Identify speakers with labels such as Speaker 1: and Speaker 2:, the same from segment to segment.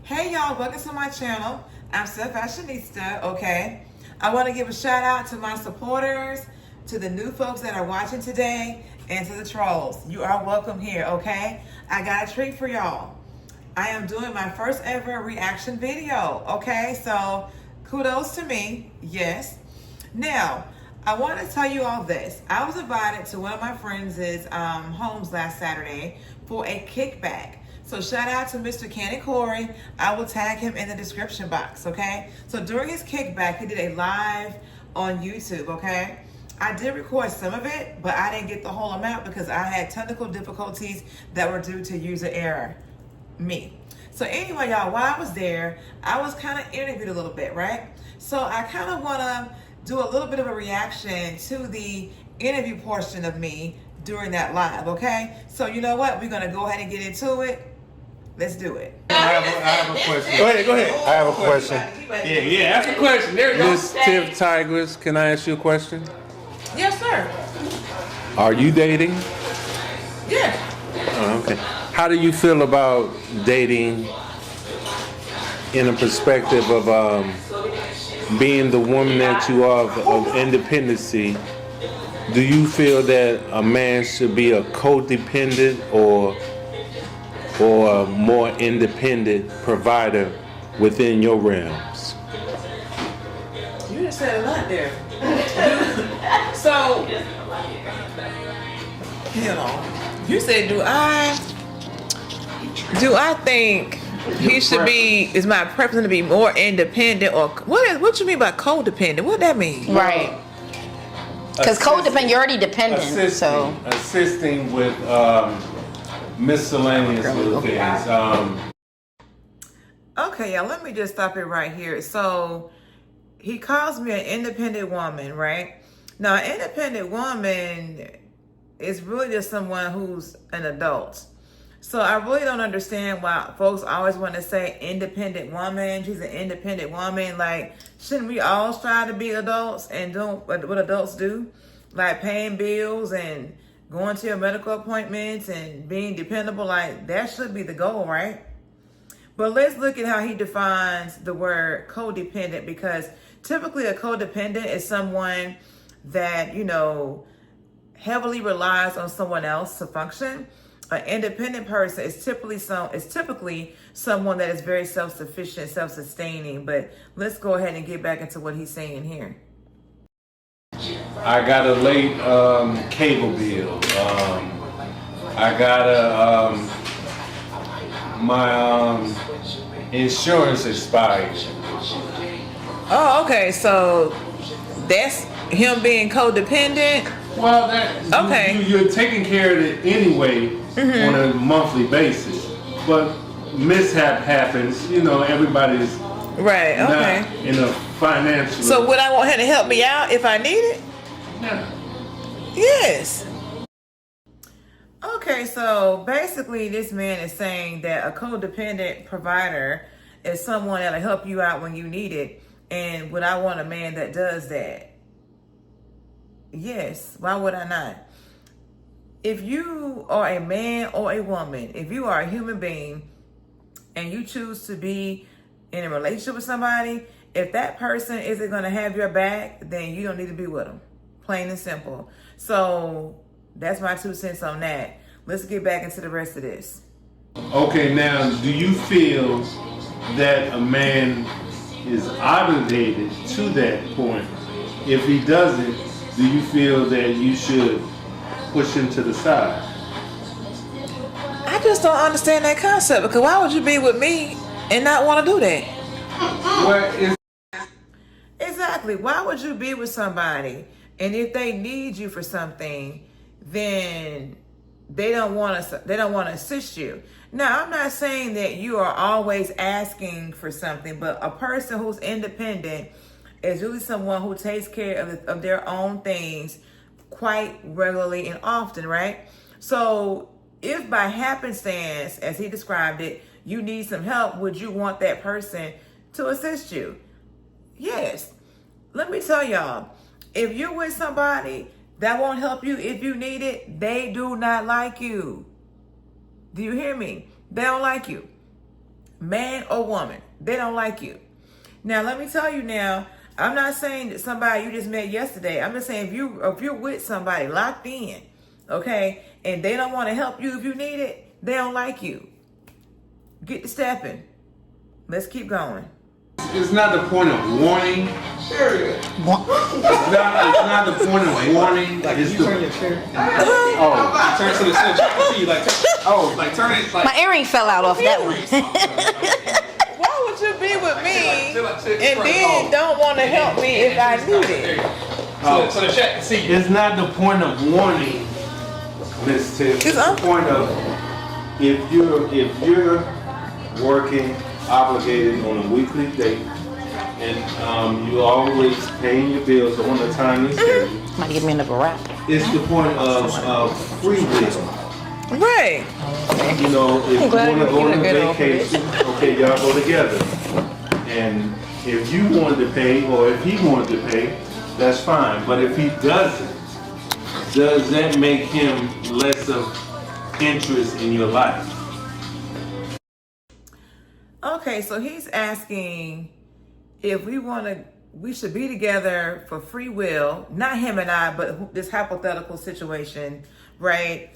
Speaker 1: Hey y'all, welcome to my channel. I'm Steph Fashionista, okay? I want to give a shout out to my supporters, to the new folks that are watching today, and to the trolls. You are welcome here, okay? I got a treat for y'all. I am doing my first ever reaction video, okay? So kudos to me, yes. Now, I want to tell you all this. I was invited to one of my friends' homes last Saturday for a kickback. So shout out to Mr. Candid Corey. I will tag him in the description box, okay? So during his kickback, he did a live on YouTube, okay? I did record some of it, but I didn't get the whole amount because I had technical difficulties that were due to user error, me. So anyway, y'all, while I was there, I was kind of interviewed a little bit, right? So I kind of want to do a little bit of a reaction to the interview portion of me during that live, okay? So you know what? We're going to go ahead and get into it. Let's do it.
Speaker 2: I have a question.
Speaker 3: Go ahead.
Speaker 2: I have a question.
Speaker 3: Yeah, ask a question. There you go.
Speaker 2: Miss Tiff Tigress, can I ask you a question?
Speaker 1: Yes, sir.
Speaker 2: Are you dating?
Speaker 1: Yeah.
Speaker 2: Oh, okay. How do you feel about dating in a perspective of being the woman that you are of independency? Do you feel that a man should be a codependent or a more independent provider within your realms?
Speaker 1: You just said a lot there. So, you know, you said, do I think he should be, is my preference to be more independent, or what you mean by codependent? What that mean?
Speaker 4: Right. Because codependent, you're already dependent.
Speaker 2: Assisting with miscellaneous little things.
Speaker 1: Okay, y'all, let me just stop it right here. So, he calls me an independent woman, right? Now, an independent woman is really just someone who's an adult. So I really don't understand why folks always want to say independent woman. She's an independent woman. Like, shouldn't we all strive to be adults and do what adults do? Like paying bills and going to your medical appointments and being dependable. Like, that should be the goal, right? But let's look at how he defines the word codependent, because typically a codependent is someone that, you know, heavily relies on someone else to function. An independent person is typically someone that is very self-sufficient, self-sustaining. But let's go ahead and get back into what he's saying here.
Speaker 2: I got a late cable bill. I got my insurance expired.
Speaker 1: Oh, okay. So that's him being codependent.
Speaker 2: Well, you're taking care of it anyway on a monthly basis, but mishap happens. You know, everybody's
Speaker 1: right. Okay.
Speaker 2: not in a financial.
Speaker 1: So would I want him to help me out if I need it?
Speaker 2: Yeah.
Speaker 1: Yes. Okay, so basically this man is saying that a codependent provider is someone that'll help you out when you need it. And would I want a man that does that? Yes. Why would I not? If you are a man or a woman, if you are a human being and you choose to be in a relationship with somebody, if that person isn't going to have your back, then you don't need to be with them. Plain and simple. So that's my 2 cents on that. Let's get back into the rest of this.
Speaker 2: Okay, now, do you feel that a man is obligated to that point? If he doesn't, do you feel that you should push him to the side?
Speaker 1: I just don't understand that concept, because why would you be with me and not want to do that? Exactly. Why would you be with somebody and if they need you for something, then they don't want to assist you? Now, I'm not saying that you are always asking for something, but a person who's independent is really someone who takes care of their own things quite regularly and often, right? So if by happenstance, as he described it, you need some help, would you want that person to assist you? Yes. Let me tell y'all, if you're with somebody that won't help you if you need it, they do not like you. Do you hear me? They don't like you. man or woman, they don't like you. Now, let me tell you now, I'm not saying that somebody you just met yesterday. I'm just saying if you're with somebody locked in, okay, and they don't want to help you if you need it, they don't like you. Get to stepping. Let's keep going.
Speaker 3: It's not the point of warning. Period. It's not the point of warning.
Speaker 5: Like
Speaker 3: it's
Speaker 5: you
Speaker 3: the,
Speaker 5: turn your chair.
Speaker 3: oh,
Speaker 5: Turn to the center. I can see you like.
Speaker 3: like turn it. Like,
Speaker 4: My earring fell out off that one.
Speaker 1: Why would you be with me and then don't want to help me if I need it?
Speaker 3: so the chat can see you. It's not the point of warning, Miss Tiff. It's the point of if you're working obligated on a weekly date and you always paying your bills on a timely schedule.
Speaker 4: Might give me another wrap.
Speaker 3: It's the point of free will.
Speaker 1: Right.
Speaker 3: You know, if you want to go on a vacation, okay, y'all go together. And if you wanted to pay or if he wanted to pay, that's fine. But if he doesn't, does that make him less of interest in your life?
Speaker 1: Okay, so he's asking if we should be together for free will, not him and I, but this hypothetical situation, right?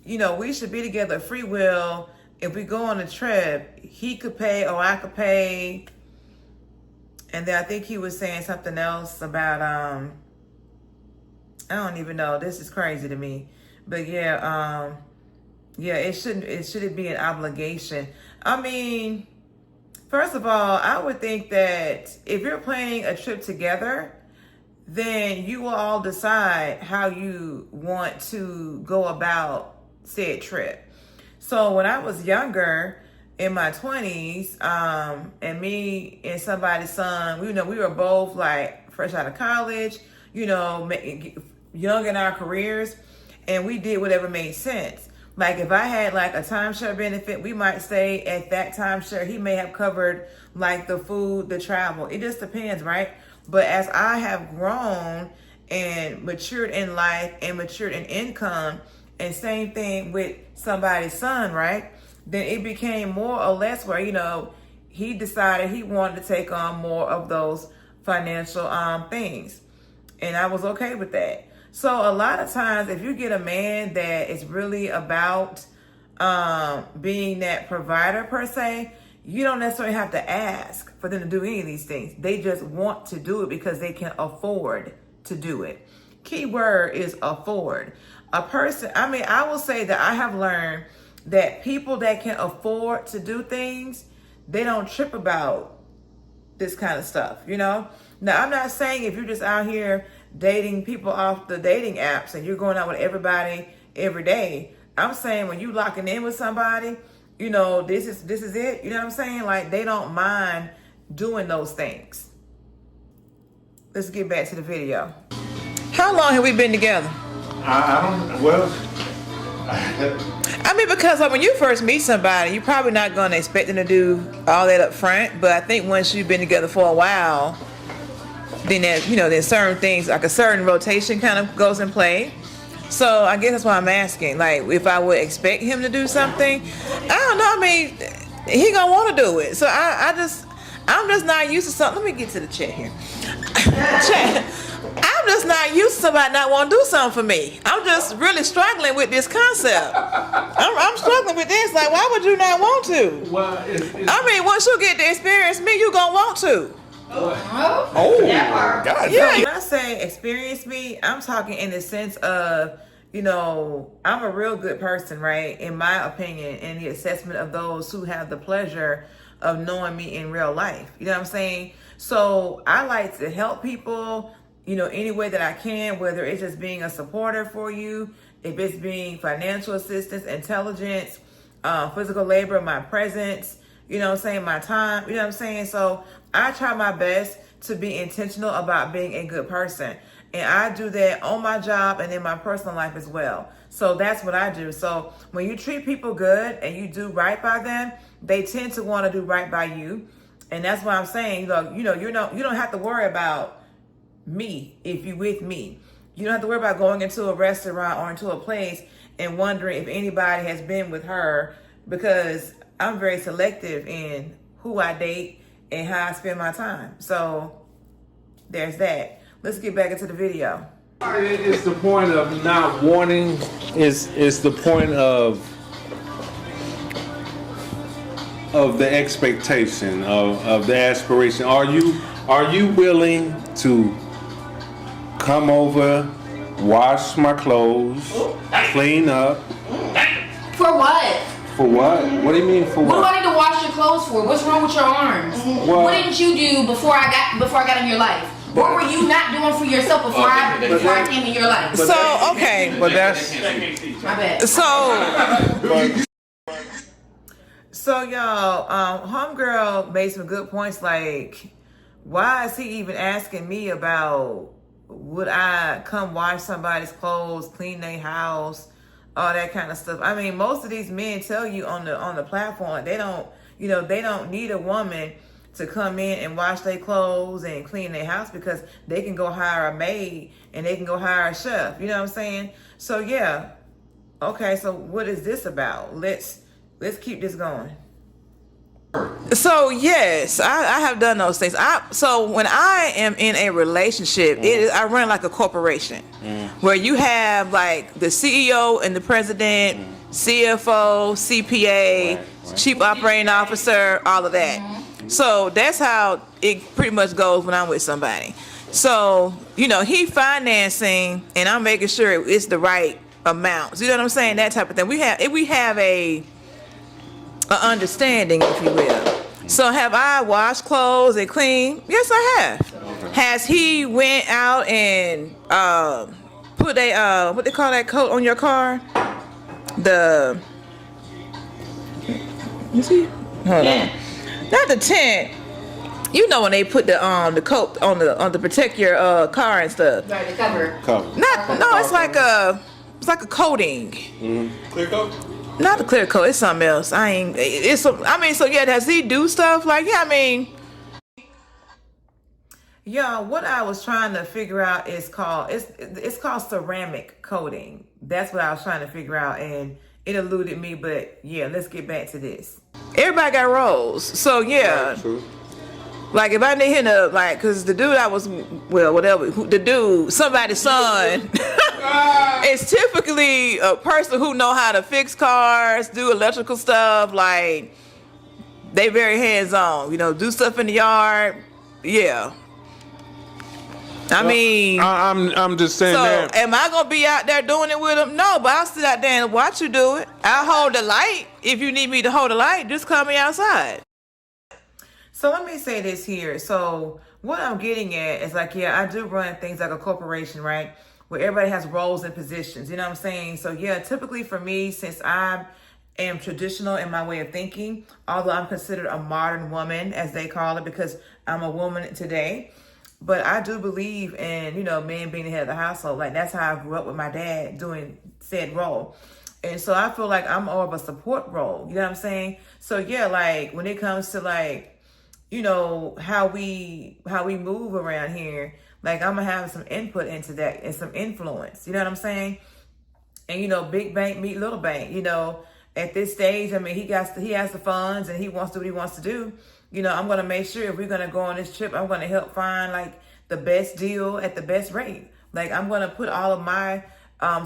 Speaker 1: You know, we should be together free will. If we go on a trip, he could pay or I could pay. And then I think he was saying something else about, I don't even know. This is crazy to me. But yeah, it shouldn't be an obligation. I mean, first of all, I would think that if you're planning a trip together, then you will all decide how you want to go about said trip. So when I was younger, in my 20s, and me and somebody's son, we were both like fresh out of college, young in our careers, and we did whatever made sense. Like if I had like a timeshare benefit, we might stay at that timeshare. He may have covered like the food, the travel. It just depends, right? But as I have grown and matured in life and matured in income, and same thing with somebody's son, right? Then it became more or less where, he decided he wanted to take on more of those financial things. And I was okay with that. So a lot of times if you get a man that is really about being that provider per se, you don't necessarily have to ask for them to do any of these things. They just want to do it because they can afford to do it. Key word is afford. I will say that I have learned that people that can afford to do things, they don't trip about this kind of stuff, Now, I'm not saying if you're just out here dating people off the dating apps and you're going out with everybody every day. I'm saying when you locking in with somebody, this is it. You know what I'm saying? Like they don't mind doing those things. Let's get back to the video. How long have we been together? Because when you first meet somebody, you're probably not going to expect them to do all that up front. But I think once you've been together for a while, then there's certain things, like a certain rotation kind of goes in play. So I guess that's why I'm asking, like, if I would expect him to do something. I don't know. I mean, he gonna want to do it. So I'm just not used to something. Let me get to the chat here. Chat. I'm just not used to somebody not want to do something for me. I'm just really struggling with this concept. I'm struggling with this. Like, why would you not want to?
Speaker 3: Well,
Speaker 1: once you get to experience me, you gonna want to.
Speaker 3: God.
Speaker 1: Yeah, when I say experience me, I'm talking in the sense of, I'm a real good person, right? In my opinion, in the assessment of those who have the pleasure of knowing me in real life. You know what I'm saying? So I like to help people, any way that I can, whether it's just being a supporter for you, if it's being financial assistance, intelligence, physical labor, my presence, my time, you know what I'm saying? So I try my best to be intentional about being a good person. And I do that on my job and in my personal life as well. So that's what I do. So when you treat people good and you do right by them, they tend to want to do right by you. And that's why I'm saying, you don't have to worry about me if you're with me. You don't have to worry about going into a restaurant or into a place and wondering if anybody has been with her, because I'm very selective in who I date and how I spend my time. So there's that. Let's get back into the video.
Speaker 2: It's the point of not wanting. It's the point of the expectation of the aspiration. Are you willing to come over, wash my clothes, clean up?
Speaker 4: For what?
Speaker 2: For what? What do you mean for what?
Speaker 4: What do I need to wash your clothes for? What's wrong with your arms?
Speaker 2: Well,
Speaker 4: what didn't you do before I got in your life? What were you not doing for yourself before I came in your life?
Speaker 1: So, okay.
Speaker 2: But that's
Speaker 4: My bad.
Speaker 1: So y'all, homegirl made some good points. Like, why is he even asking me about would I come wash somebody's clothes, clean their house, all that kind of stuff? I mean, most of these men tell you on the platform they don't need a woman to come in and wash their clothes and clean their house because they can go hire a maid and they can go hire a chef. You know what I'm saying? So yeah, okay. So what is this about? Let's keep this going. So yes, I have done those things. So when I am in a relationship, I run like a corporation where you have like the CEO and the president, CFO, CPA,
Speaker 2: right.
Speaker 1: chief operating officer, all of that. So that's how it pretty much goes when I'm with somebody. So, he financing and I'm making sure it's the right amounts. You know what I'm saying? That type of thing. We have a understanding, if you will. So have I washed clothes and cleaned? Yes, I have. Has he went out and put a what they call that coat on your car? You see? Hold on. Not the tent. You know when they put the coat on to protect your car and stuff.
Speaker 4: Right, the cover.
Speaker 1: It's like a coating.
Speaker 3: Clear coat?
Speaker 1: Not the clear coat. It's something else. So yeah. Does he do stuff like? Yeah, I mean. Y'all, what I was trying to figure out is called ceramic coating. That's what I was trying to figure out, and it eluded me. But yeah, let's get back to this. Everybody got roles, so yeah.
Speaker 2: Right, true.
Speaker 1: Like if I need him to cause the dude somebody's son is typically a person who know how to fix cars, do electrical stuff. Like they very hands on, do stuff in the yard. Yeah.
Speaker 2: I'm just saying that.
Speaker 1: Am I gonna be out there doing it with him? No, but I'll sit out there and watch you do it. I'll hold the light. If you need me to hold the light, just call me outside. So let me say this here. So what I'm getting at is I do run things like a corporation, right? Where everybody has roles and positions. You know what I'm saying? So yeah, typically for me, since I am traditional in my way of thinking, although I'm considered a modern woman, as they call it, because I'm a woman today. But I do believe in, men being the head of the household. Like, that's how I grew up with my dad doing said role. And so I feel like I'm more of a support role. You know what I'm saying? So, yeah, like, when it comes to, how we move around here, like, I'm going to have some input into that and some influence. You know what I'm saying? And, big bank meet little bank. At this stage, I mean, he has the funds and he wants to do what he wants to do. I'm going to make sure if we're going to go on this trip, I'm going to help find the best deal at the best rate. I'm going to put all of my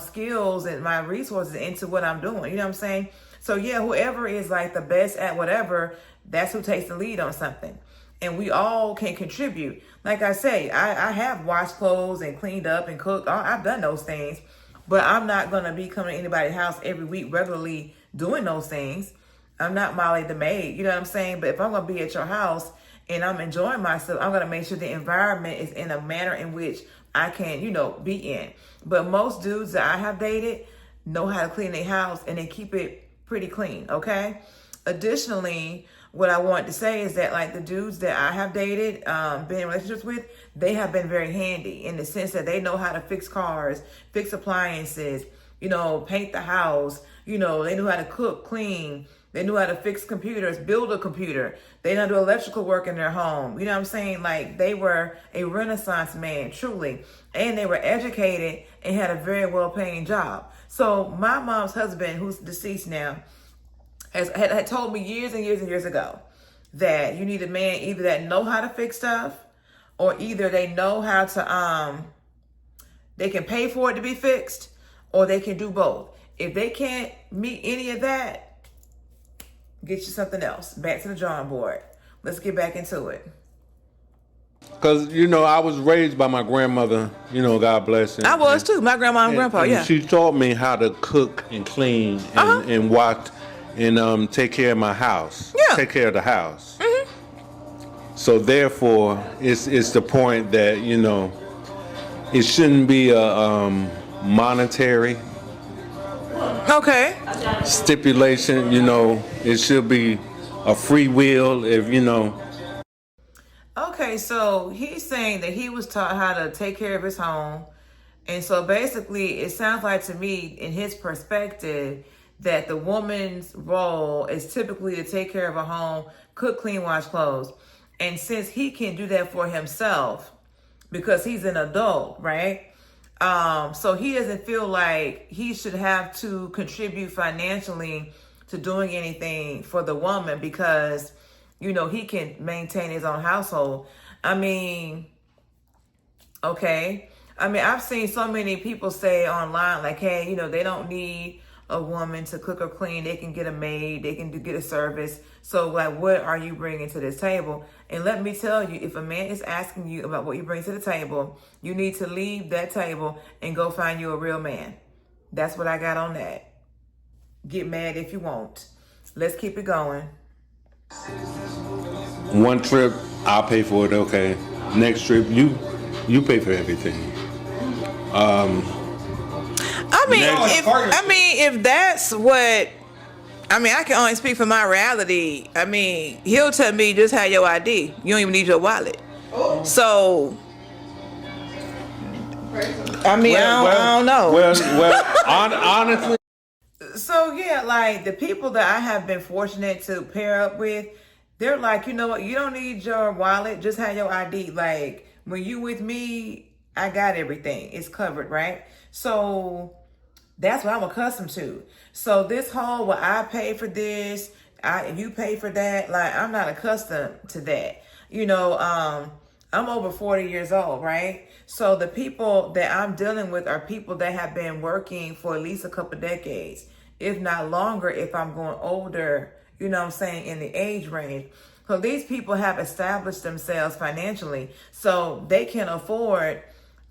Speaker 1: skills and my resources into what I'm doing. You know what I'm saying? So yeah, whoever is the best at whatever, that's who takes the lead on something. And we all can contribute. Like I say, I have washed clothes and cleaned up and cooked. I've done those things, but I'm not going to be coming to anybody's house every week regularly doing those things. I'm not Molly the maid, you know what I'm saying? But if I'm going to be at your house and I'm enjoying myself, I'm going to make sure the environment is in a manner in which I can, be in. But most dudes that I have dated know how to clean their house and they keep it pretty clean, okay? Additionally, what I wanted to say is that the dudes that I have dated, been in relationships with, they have been very handy in the sense that they know how to fix cars, fix appliances, paint the house, they know how to cook, clean. They knew how to fix computers, build a computer. They know how to do electrical work in their home. You know what I'm saying? They were a Renaissance man, truly. And they were educated and had a very well-paying job. So my mom's husband, who's deceased now, had told me years and years and years ago that you need a man either that know how to fix stuff, or either they know how to they can pay for it to be fixed, or they can do both. If they can't meet any of that, get you something else. Back to the drawing board. Let's get back into it.
Speaker 2: Because, I was raised by my grandmother, God bless her.
Speaker 1: I was too. My grandma and grandpa, yeah.
Speaker 2: She taught me how to cook and clean and watch and take care of my house.
Speaker 1: Yeah.
Speaker 2: Take care of the house. Mm-hmm. So therefore, it's the point that, it shouldn't be a monetary stipulation, it should be a free will if.
Speaker 1: Okay, so he's saying that he was taught how to take care of his home. And so basically, it sounds like to me, in his perspective, that the woman's role is typically to take care of a home, cook, clean, wash clothes. And since he can do that for himself, because he's an adult, right? So he doesn't feel like he should have to contribute financially to doing anything for the woman because, he can maintain his own household. Okay. I've seen so many people say online, like, hey, they don't need a woman to cook or clean. They can get a maid. They can get a service. So, like, what are you bringing to this table? And let me tell you, if a man is asking you about what you bring to the table, you need to leave that table and go find you a real man. That's what I got on that. Get mad if you want. Let's keep it going.
Speaker 2: One trip, I'll pay for it. Okay. Next trip, you pay for everything.
Speaker 1: If that's what, I can only speak for my reality. He'll tell me just have your ID. You don't even need your wallet. So, I don't know.
Speaker 2: Honestly.
Speaker 1: So yeah, like the people that I have been fortunate to pair up with, they're like, you know what? You don't need your wallet. Just have your ID. Like when you with me, I got everything. It's covered, right? So that's what I'm accustomed to. So this whole, I pay for this, you pay for that. Like I'm not accustomed to that. I'm over 40 years old, right? So the people that I'm dealing with are people that have been working for at least a couple decades, if not longer, if I'm going older, in the age range. So these people have established themselves financially, so they can afford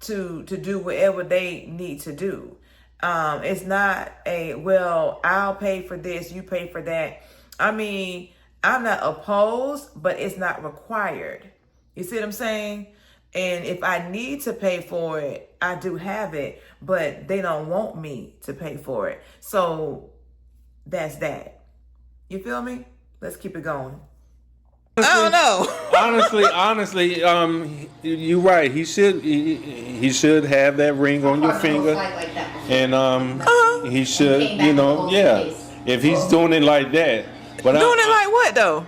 Speaker 1: to do whatever they need to do. It's not I'll pay for this, you pay for that. I'm not opposed, but it's not required. You see what I'm saying? And if I need to pay for it, I do have it, but they don't want me to pay for it. So that's that. You feel me? Let's keep it going. I don't know.
Speaker 2: honestly, you're right. He should have that ring on your finger, and he should, if he's doing it like that. But
Speaker 1: doing it like what though?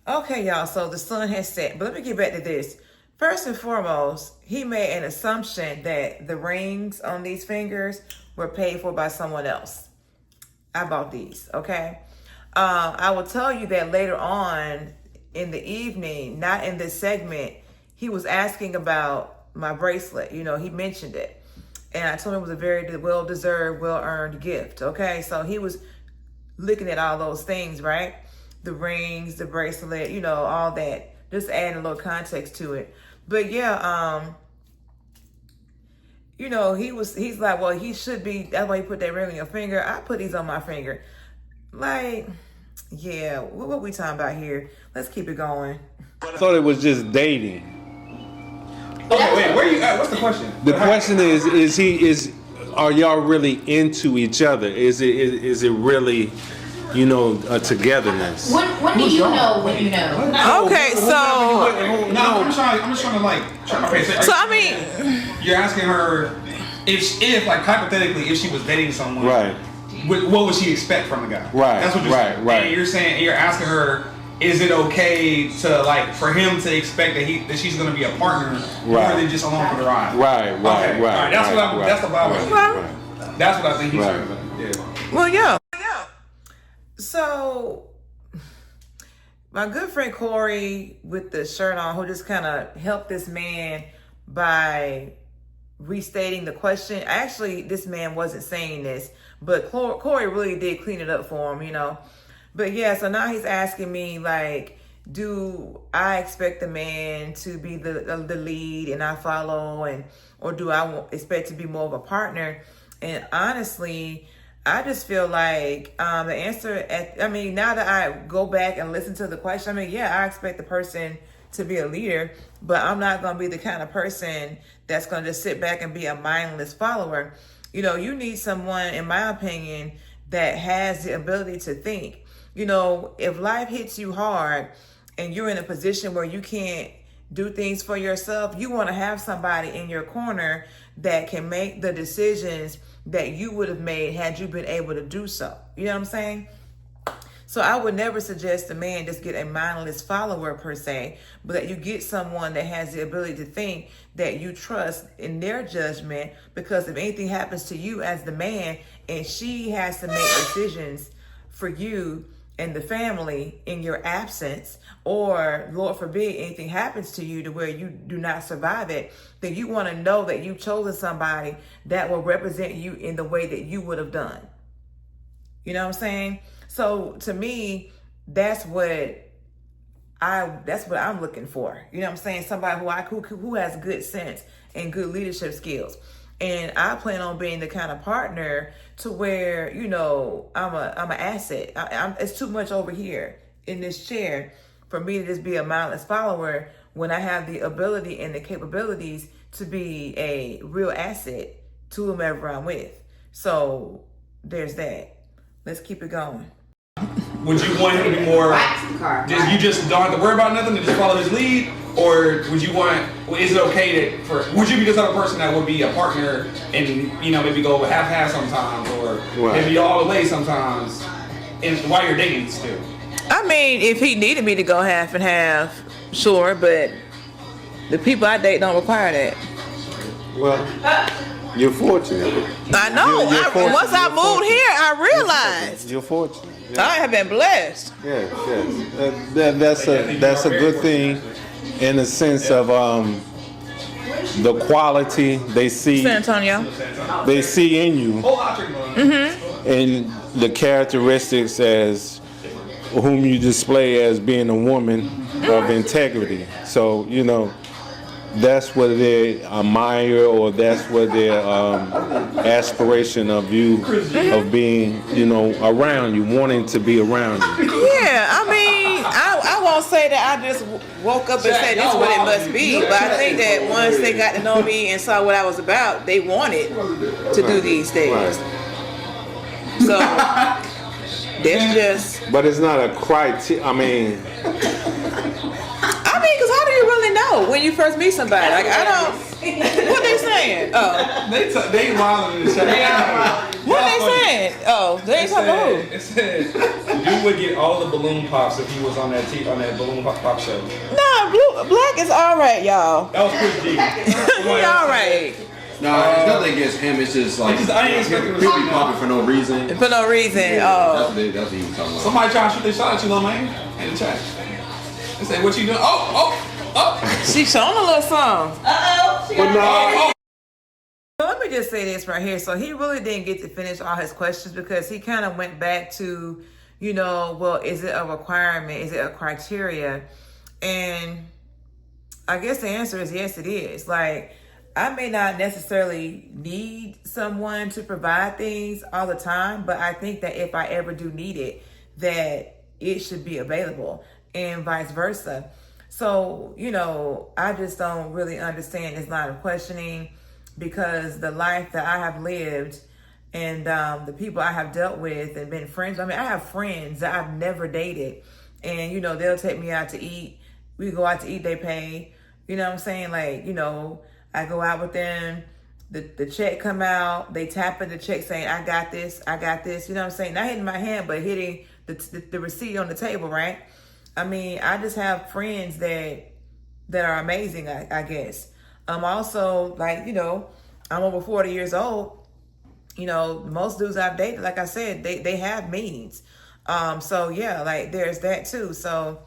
Speaker 1: Okay, y'all. So the sun has set, but let me get back to this. First and foremost, he made an assumption that the rings on these fingers were paid for by someone else. I bought these, okay? I will tell you that later on in the evening, not in this segment, he was asking about my bracelet. He mentioned it. And I told him it was a very well-deserved, well-earned gift, okay? So he was looking at all those things, right? The rings, the bracelet, all that. Just adding a little context to it. But yeah, he's like, well, he should be, that's why he put that ring on your finger. I put these on my finger. Like, yeah, what we talking about here? Let's keep it going.
Speaker 2: I thought it was just dating.
Speaker 3: Okay, wait, where you at? What's the question?
Speaker 2: The question is are y'all really into each other? Is it really, a togetherness?
Speaker 4: When do you know when you know?
Speaker 1: Okay, so
Speaker 3: I'm just trying to okay,
Speaker 1: so
Speaker 3: you're asking her if like hypothetically if she was dating someone,
Speaker 2: right?
Speaker 3: What would she expect from the guy?
Speaker 2: Right.
Speaker 3: That's what you're saying.
Speaker 2: Right.
Speaker 3: And you're asking her, is it okay to for him to expect that she's going to be a partner more than just along for the ride?
Speaker 2: Right.
Speaker 3: That's what I think he's saying.
Speaker 1: Well, yeah. So, my good friend Corey with the shirt on, who just kind of helped this man by restating the question. Actually, this man wasn't saying this, but Corey really did clean it up for him, you know. But yeah, so now he's asking me, like, do I expect the man to be the lead and I follow, or do I expect to be more of a partner? And honestly, I just feel like the answer, now that I go back and listen to the question, yeah, I expect the person to be a leader, but I'm not going to be the kind of person that's going to just sit back and be a mindless follower. You know, you need someone, in my opinion, that has the ability to think. You know, if life hits you hard and you're in a position where you can't do things for yourself, you want to have somebody in your corner that can make the decisions that you would have made had you been able to do so. You know what I'm saying? So I would never suggest a man just get a mindless follower per se, but that you get someone that has the ability to think, that you trust in their judgment, because if anything happens to you as the man and she has to make decisions for you and the family in your absence, or Lord forbid anything happens to you to where you do not survive it, then you want to know that you've chosen somebody that will represent you in the way that you would have done. You know what I'm saying? So to me, that's what I'm looking for. You know what I'm saying? Somebody who has good sense and good leadership skills. And I plan on being the kind of partner to where, you know, I'm an asset. It's too much over here in this chair for me to just be a mindless follower when I have the ability and the capabilities to be a real asset to whomever I'm with. So there's that. Let's keep it going.
Speaker 5: Would you want him to be more, you just don't have to worry about nothing and just follow his lead? Or would you is it okay would you be the type of person that would be a partner and, you know, maybe go half-half sometimes, or maybe all the way sometimes, and while you're dating still?
Speaker 1: I mean, if he needed me to go half and half, sure, but the people I date don't require that.
Speaker 3: Well, you're fortunate.
Speaker 1: I know. Once I moved here, I realized.
Speaker 3: You're fortunate.
Speaker 1: Yeah. I have been blessed.
Speaker 3: Yes. That's a good thing, in the sense of the quality they see.
Speaker 1: San Antonio.
Speaker 3: They see in you, and the characteristics as whom you display as being a woman of integrity. So, you know, that's what they admire, or that's what their aspiration of you, of being, you know, around you, wanting to be around you.
Speaker 1: Yeah, I mean, I won't say that I just woke up and said this is what it must be, but I think that once they got to know me and saw what I was about, they wanted to do these things. So that's just.
Speaker 3: But it's not a criteria. I mean,
Speaker 1: because how do you really know when you first meet somebody? Like, I don't. What they saying? Oh,
Speaker 5: they wilding in the chat.
Speaker 1: What they saying? Oh, they ain't talking about who?
Speaker 5: It said you would get all the balloon pops if he was on that balloon pop show.
Speaker 1: Nah, Black is all right, y'all.
Speaker 5: That was Chris G.
Speaker 1: He all right.
Speaker 6: No, it's nothing against him. It's just like
Speaker 5: I ain't expecting
Speaker 6: people be popping for no reason.
Speaker 1: For no reason.
Speaker 6: Yeah,
Speaker 1: Oh,
Speaker 6: that's what he was talking about.
Speaker 5: Somebody trying to shoot their shot at you, little man, in the chat. They say, "What you doing?" Oh.
Speaker 1: She showing a little something.
Speaker 5: Oh.
Speaker 1: So let me just say this right here. So he really didn't get to finish all his questions because he kind of went back to, you know, well, is it a requirement? Is it a criteria? And I guess the answer is yes, it is. Like, I may not necessarily need someone to provide things all the time, but I think that if I ever do need it, that it should be available, and vice versa. So, you know, I just don't really understand this line of questioning, because the life that I have lived and the people I have dealt with and been friends. I mean, I have friends that I've never dated, and, you know, they'll take me out to eat. We go out to eat, they pay. You know what I'm saying? Like, you know, I go out with them, the check come out, they tap in the check saying, I got this. You know what I'm saying? Not hitting my hand, but hitting the receipt on the table, right? I mean, I just have friends that are amazing, I guess. I'm also, like, you know, I'm over 40 years old, you know, most dudes I've dated, like I said, they have means. So yeah, like there's that too. So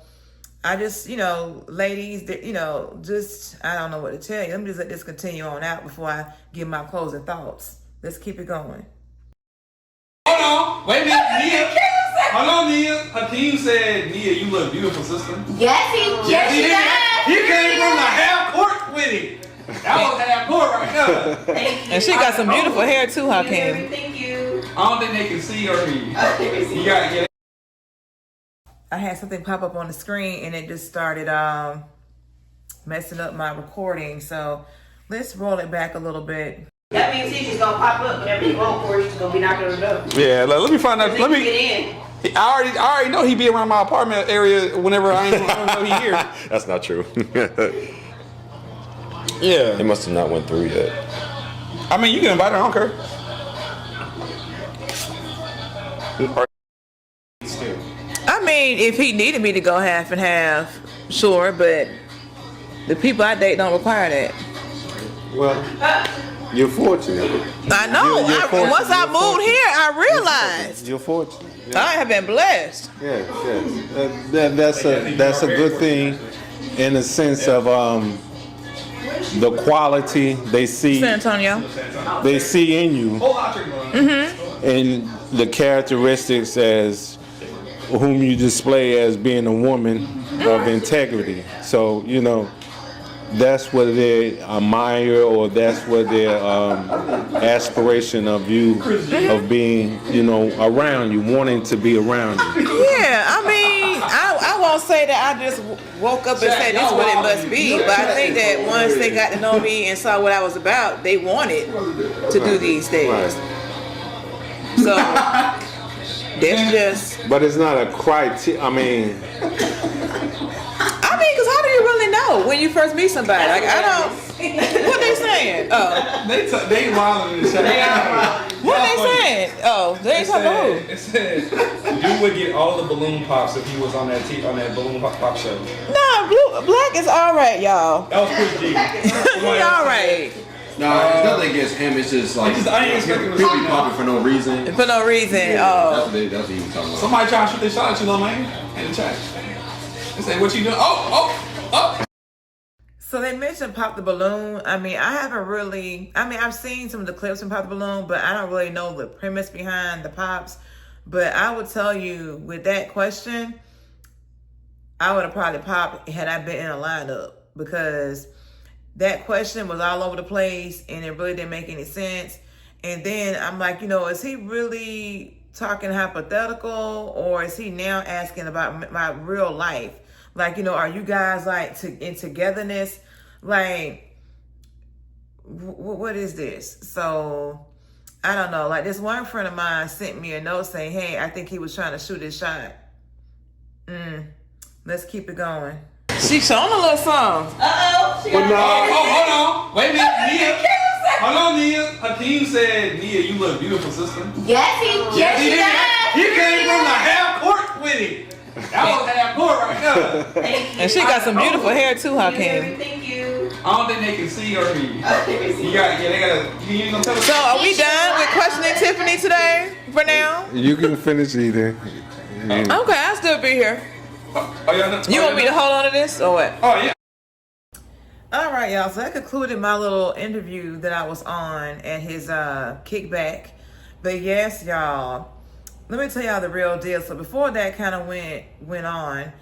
Speaker 1: I just, you know, ladies, you know, just, I don't know what to tell you. Let me just let this continue on out before I give my closing thoughts. Let's keep it going.
Speaker 5: Hold on. Wait a minute. Nia. Hold on, Nia. Hakeem said, Nia, you look beautiful, sister.
Speaker 4: Yes, he does.
Speaker 5: He came from the half court with it. That was half court right there.
Speaker 4: Thank you.
Speaker 1: And she got some beautiful hair too, Hakeem.
Speaker 4: Thank you.
Speaker 5: I don't think they can see or hear you. You got to get.
Speaker 1: I had something pop up on the screen and it just started messing up my recording. So let's roll it back a little bit.
Speaker 7: That means he's just gonna pop up whenever you go for it. He's gonna be knocking on the door.
Speaker 5: Yeah, let me find out. Let me
Speaker 7: get in.
Speaker 5: I already know he be around my apartment area whenever I don't know he here.
Speaker 6: That's not true.
Speaker 5: Yeah.
Speaker 6: It must have not went through yet.
Speaker 5: I mean, you can invite her. I don't care.
Speaker 1: I mean, if he needed me to go half and half, sure, but the people I date don't require that.
Speaker 2: Well, you're fortunate.
Speaker 1: I know.
Speaker 2: You're fortunate.
Speaker 1: Once I moved here, I realized
Speaker 2: You're fortunate.
Speaker 1: I have been blessed.
Speaker 2: Yes. That's a good thing in the sense of the quality they see.
Speaker 1: San Antonio.
Speaker 2: They see in you, and the characteristics as whom you display as being a woman of integrity. So you know that's what they admire, or that's what their aspiration of you, of being, you know, around you, wanting to be around you.
Speaker 1: Yeah, I mean, I won't say that I just woke up and said this is what it must be, but I think that once they got to know me and saw what I was about, they wanted to do these things. So that's just.
Speaker 2: But it's not a criteria. I mean,
Speaker 1: because how do you really know when you first meet somebody? Like, I don't. What they saying? Oh,
Speaker 5: They wilding in the chat.
Speaker 1: what they saying? Oh, they ain't talking about who?
Speaker 5: It said, you would get all the balloon pops if he was on that balloon pop show.
Speaker 1: Nah, Black is all right, y'all.
Speaker 5: That was pretty deep.
Speaker 1: He all right.
Speaker 6: No, it's nothing against him. It's just like
Speaker 5: I ain't expecting
Speaker 6: people be popping for no reason.
Speaker 1: For no reason.
Speaker 6: That's
Speaker 1: Oh.
Speaker 6: what he was talking about.
Speaker 5: Somebody trying to shoot their shot at you, little man, in the chat. They say, what you doing? Oh.
Speaker 1: So they mentioned Pop the Balloon. I mean, I've seen some of the clips from Pop the Balloon, but I don't really know the premise behind the pops. But I would tell you, with that question, I would have probably popped had I been in a lineup, because that question was all over the place and it really didn't make any sense. And then I'm like, you know, is he really talking hypothetical, or is he now asking about my real life? Like, you know, are you guys like in togetherness? Like, what is this? So I don't know. Like, this one friend of mine sent me a note saying, hey, I think he was trying to shoot his shot. Let's keep it going. She showing a little song.
Speaker 5: Hold on. Wait a minute, Nia. Hold on, Nia. Hakeem said, Nia, you look beautiful, sister.
Speaker 4: Yes, he does.
Speaker 5: He came from the half court with it. That was half court right there.
Speaker 1: And she got some beautiful hair too, Hakeem.
Speaker 7: Thank you.
Speaker 5: I don't think they can see or hear you. You ain't gonna tell us.
Speaker 1: So are we done with questioning Tiffany today for now?
Speaker 2: you can finish either.
Speaker 1: Okay, I'll still be here. You want me to hold on to this or what?
Speaker 5: Oh, yeah.
Speaker 1: All right, y'all. So that concluded my little interview that I was on at his kickback. But yes, y'all, let me tell y'all the real deal. So before that kind of went on,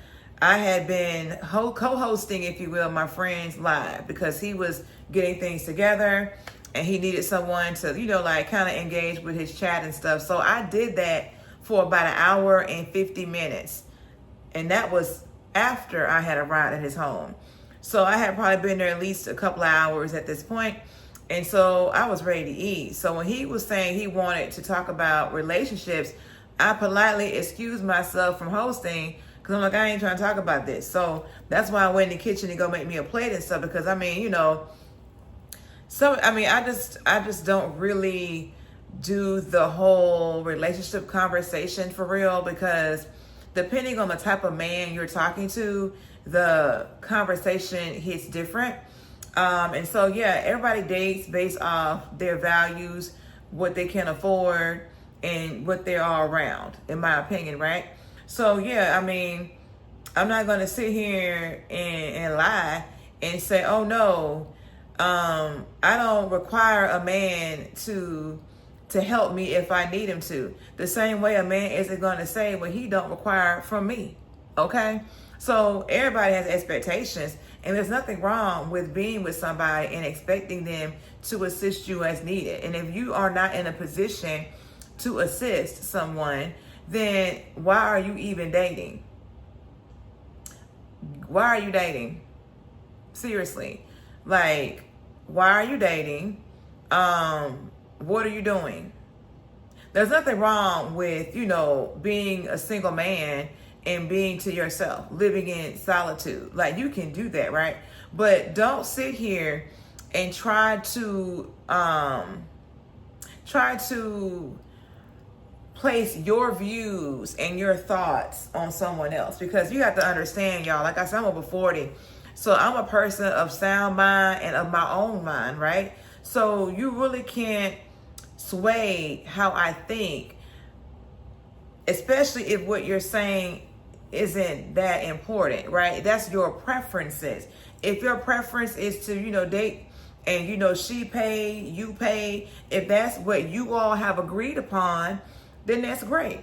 Speaker 1: I had been co-hosting, if you will, my friend's live, because he was getting things together and he needed someone to, you know, like kind of engage with his chat and stuff. So I did that for about 1 hour and 50 minutes. And that was after I had arrived at his home. So I had probably been there at least a couple of hours at this point. And so I was ready to eat. So when he was saying he wanted to talk about relationships, I politely excused myself from hosting, because I'm like, I ain't trying to talk about this. So that's why I went in the kitchen to go make me a plate and stuff, because I mean, you know, I just don't really do the whole relationship conversation for real, because depending on the type of man you're talking to, the conversation hits different. And so, yeah, everybody dates based off their values, what they can afford and what they're all around, in my opinion, right? So yeah, I mean, I'm not going to sit here and lie and say, oh no, I don't require a man to help me if I need him to. The same way a man isn't going to say what he don't require from me. Okay? So everybody has expectations, and there's nothing wrong with being with somebody and expecting them to assist you as needed. And if you are not in a position to assist someone, then why are you even dating? Why are you dating? Seriously. Like, why are you dating? What are you doing? There's nothing wrong with, being a single man and being to yourself, living in solitude. Like, you can do that, right? But don't sit here and try to place your views and your thoughts on someone else, because you have to understand, y'all, like I said, I'm over 40. So I'm a person of sound mind and of my own mind, right? So you really can't sway how I think, especially if what you're saying isn't that important, right? That's your preferences. If your preference is to, date and, she pay, you pay, if that's what you all have agreed upon, then that's great.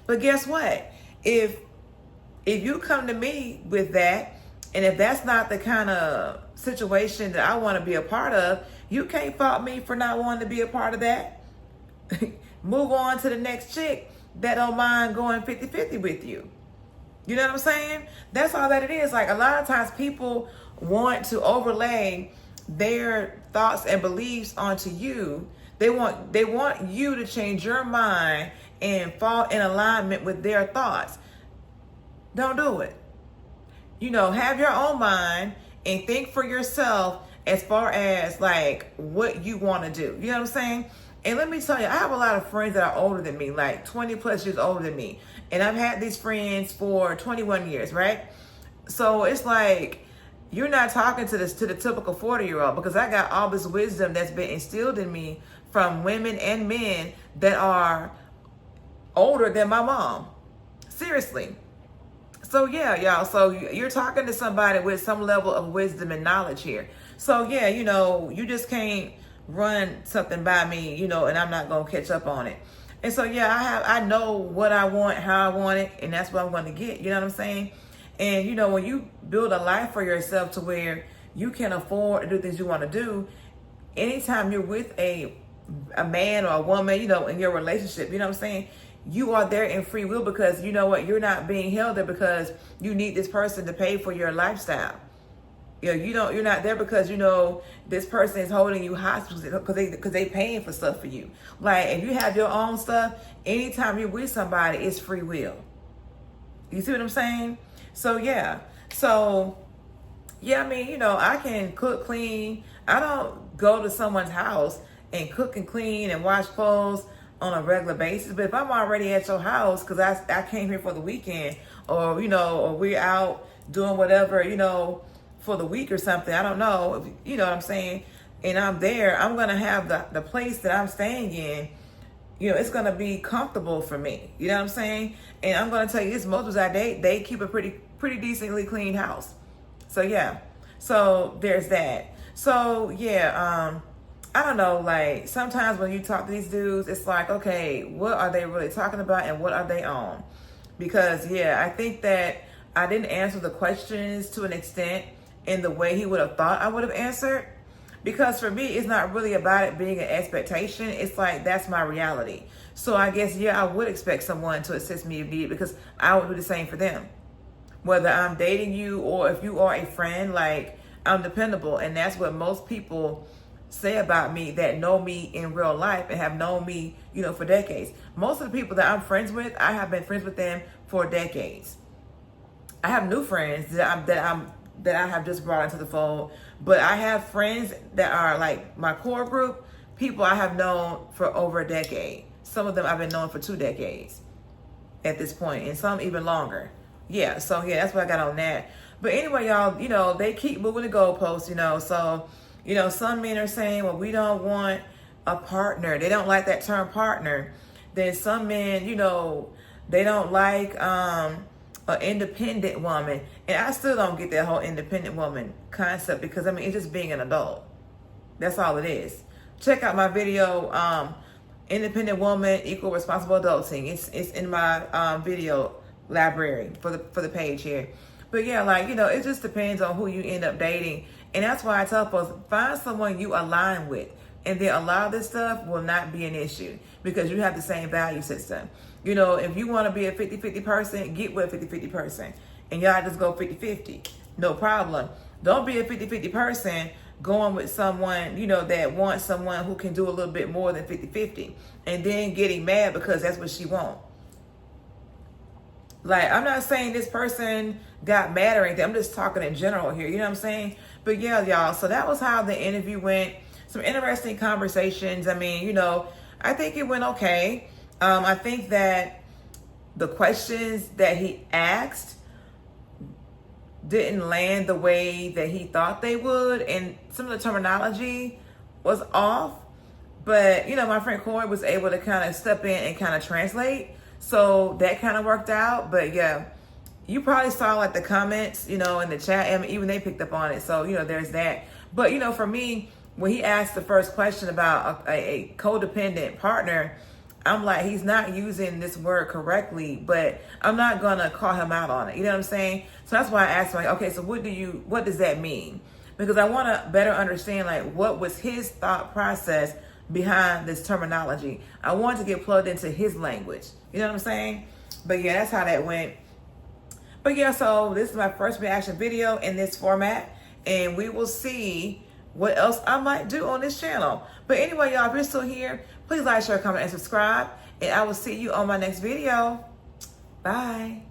Speaker 1: But guess what? If you come to me with that, and if that's not the kind of situation that I want to be a part of, you can't fault me for not wanting to be a part of that. Move on to the next chick that don't mind going 50-50 with you. You know what I'm saying? That's all that it is. Like, a lot of times people want to overlay their thoughts and beliefs onto you. They want you to change your mind and fall in alignment with their thoughts. Don't do it. Have your own mind and think for yourself as far as like what you want to do. You know what I'm saying? And let me tell you, I have a lot of friends that are older than me, like 20 plus years older than me. And I've had these friends for 21 years, right? So it's like, you're not talking to the typical 40-year-old, because I got all this wisdom that's been instilled in me from women and men that are older than my mom. Seriously. So yeah, y'all. So you're talking to somebody with some level of wisdom and knowledge here. So yeah, you just can't run something by me, and I'm not going to catch up on it. And so yeah, I know what I want, how I want it, and that's what I'm going to get. You know what I'm saying? And when you build a life for yourself to where you can afford to do things you want to do, anytime you're with a man or a woman, in your relationship, you know what I'm saying? You are there in free will, because you know what? You're not being held there because you need this person to pay for your lifestyle. You're not there because this person is holding you hostage because they paying for stuff for you. Like, if you have your own stuff, anytime you're with somebody, it's free will. You see what I'm saying? So yeah. I mean, I can cook, clean. I don't go to someone's house and cook and clean and wash clothes on a regular basis. But if I'm already at your house because I came here for the weekend, or or we're out doing whatever, for the week or something, I don't know, you know what I'm saying, and I'm there, I'm gonna have the place that I'm staying in, it's gonna be comfortable for me. You know what I'm saying? And I'm gonna tell you this, most of I date, they keep a pretty decently clean house. So yeah. So there's that. So yeah, I don't know, like, sometimes when you talk to these dudes, it's like, okay, what are they really talking about and what are they on? Because yeah, I think that I didn't answer the questions to an extent in the way he would have thought I would have answered. Because for me, it's not really about it being an expectation. It's like, that's my reality. So I guess, yeah, I would expect someone to assist me if needed, because I would do the same for them. Whether I'm dating you or if you are a friend, like, I'm dependable. And that's what most people say about me that know me in real life and have known me, for decades. Most of the people that I'm friends with, I have been friends with them for decades. I have new friends that I have just brought into the fold, but I have friends that are like my core group, people I have known for over a decade. Some of them I've been known for 2 decades at this point, and some even longer. Yeah, so yeah, that's what I got on that. But anyway, y'all, they keep moving the goalposts, so, some men are saying, well, we don't want a partner. They don't like that term partner. Then some men, you know, they don't like an independent woman. And I still don't get that whole independent woman concept, because I mean, it's just being an adult. That's all it is. Check out my video, Independent Woman, Equal Responsible Adulting. It's in my video library for the page here. But yeah, like, you know, it just depends on who you end up dating. And that's why I tell folks, find someone you align with. And then a lot of this stuff will not be an issue, because you have the same value system. You know, if you want to be a 50-50 person, get with a 50-50 person. And y'all just go 50-50. No problem. Don't be a 50-50 person going with someone, you know, that wants someone who can do a little bit more than 50-50. And then getting mad because that's what she wants. Like, I'm not saying this person got mad or anything. I'm just talking in general here. You know what I'm saying? But yeah, y'all. So that was how the interview went. Some interesting conversations. I mean, you know, I think it went okay. I think that the questions that he asked didn't land the way that he thought they would. And some of the terminology was off. But, you know, my friend Corey was able to kind of step in and kind of translate. So that kind of worked out. But yeah, you probably saw like the comments, you know, in the chat, and even they picked up on it. So, you know, there's that. But, you know, for me, when he asked the first question about a codependent partner, I'm like, he's not using this word correctly, but I'm not going to call him out on it. You know what I'm saying? So that's why I asked him, like, okay, so what does that mean? Because I want to better understand, like, what was his thought process behind this terminology. I want to get plugged into his language. You know what I'm saying? But yeah, that's how that went. But yeah, so this is my first reaction video in this format, and we will see what else I might do on this channel. But anyway, y'all, if you're still here, please like, share, comment, and subscribe. And I will see you on my next video. Bye.